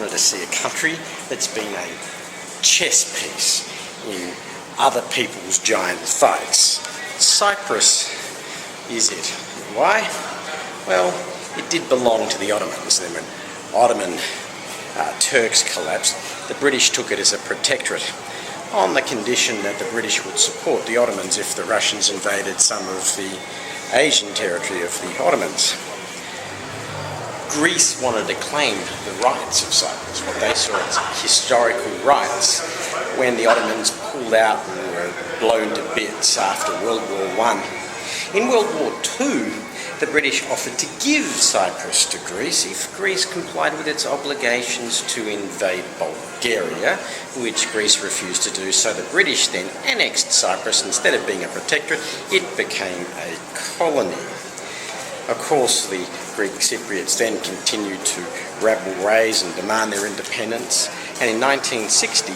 wanted to see a country that's been a chess piece in other people's giant fights. Cyprus is it. Why? Well, it did belong to the Ottomans. Then when Ottoman Turks collapsed, the British took it as a protectorate on the condition that the British would support the Ottomans if the Russians invaded some of the Asian territory of the Ottomans. Greece wanted to claim the rights of Cyprus, what they saw as historical rights, when the Ottomans pulled out and were blown to bits after World War I. In World War II, the British offered to give Cyprus to Greece if Greece complied with its obligations to invade Bulgaria, which Greece refused to do, so the British then annexed Cyprus. Instead of being a protectorate, it became a colony. Of course, the Greek Cypriots then continued to rabble-raise and demand their independence, and in 1960,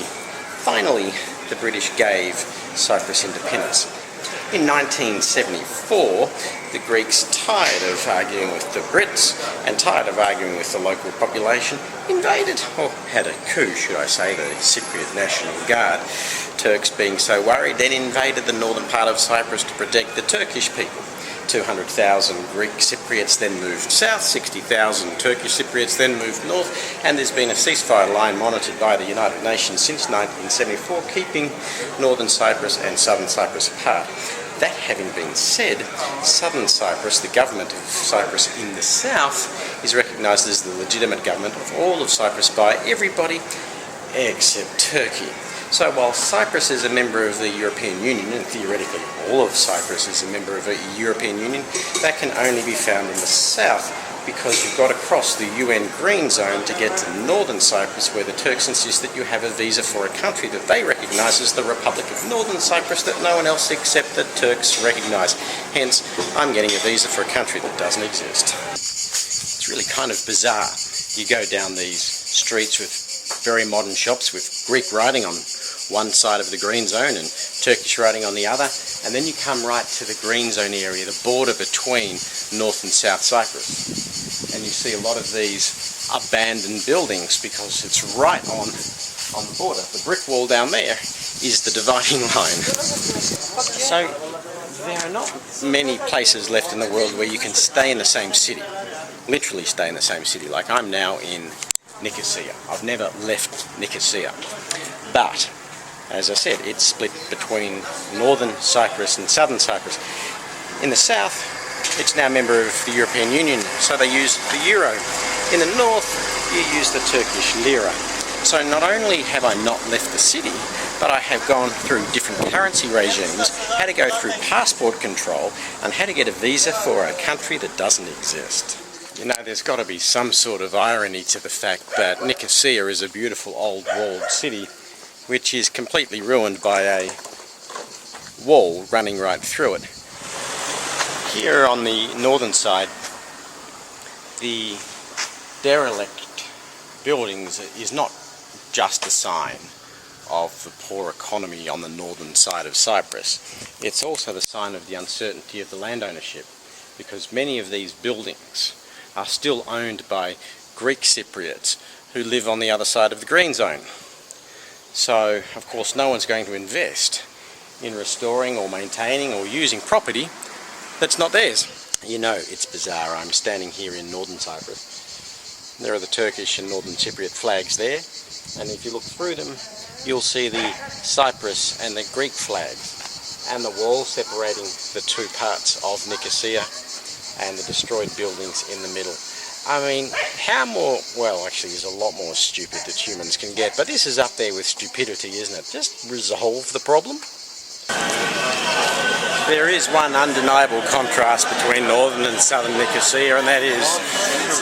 finally, the British gave Cyprus independence. In 1974, the Greeks, tired of arguing with the Brits and tired of arguing with the local population, invaded, or had a coup, should I say, the Cypriot National Guard. Turks, being so worried, then invaded the northern part of Cyprus to protect the Turkish people. 200,000 Greek Cypriots then moved south, 60,000 Turkish Cypriots then moved north, and there's been a ceasefire line monitored by the United Nations since 1974, keeping northern Cyprus and southern Cyprus apart. That having been said, southern Cyprus, the government of Cyprus in the south, is recognised as the legitimate government of all of Cyprus by everybody except Turkey. So while Cyprus is a member of the European Union, and theoretically all of Cyprus is a member of the European Union, that can only be found in the south, because you've got to cross the UN Green Zone to get to northern Cyprus, where the Turks insist that you have a visa for a country that they recognise as the Republic of Northern Cyprus that no one else except the Turks recognise. Hence, I'm getting a visa for a country that doesn't exist. It's really kind of bizarre. You go down these streets with very modern shops with Greek writing on one side of the Green Zone and Turkish writing on the other, and then you come right to the Green Zone area, the border between North and South Cyprus, and you see a lot of these abandoned buildings because it's right on the border. The brick wall down there is the dividing line. So there are not many places left in the world where you can stay in the same city, literally stay in the same city, like I'm now in Nicosia. I've never left Nicosia, but as I said, it's split between northern Cyprus and southern Cyprus. In the south, it's now a member of the European Union, so they use the euro. In the north, you use the Turkish lira. So not only have I not left the city, but I have gone through different currency regimes, had to go through passport control, and had to get a visa for a country that doesn't exist. You know, there's got to be some sort of irony to the fact that Nicosia is a beautiful old walled city which is completely ruined by a wall running right through it. Here on the northern side, the derelict buildings is not just a sign of the poor economy on the northern side of Cyprus. It's also the sign of the uncertainty of the land ownership, because many of these buildings are still owned by Greek Cypriots who live on the other side of the Green Zone. So, of course, no one's going to invest in restoring or maintaining or using property that's not theirs. You know, it's bizarre. I'm standing here in northern Cyprus. There are the Turkish and northern Cypriot flags there, and if you look through them, you'll see the Cyprus and the Greek flags, and the wall separating the two parts of Nicosia, and the destroyed buildings in the middle. I mean, how more, well, actually there's a lot more stupid that humans can get, but this is up there with stupidity, isn't it? Just resolve the problem. There is one undeniable contrast between northern and southern Nicosia, and that is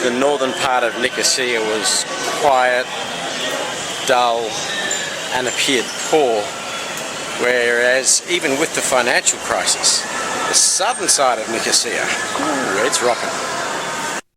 the northern part of Nicosia was quiet, dull, and appeared poor, whereas even with the financial crisis, the southern side of Nicosia, it's rocking.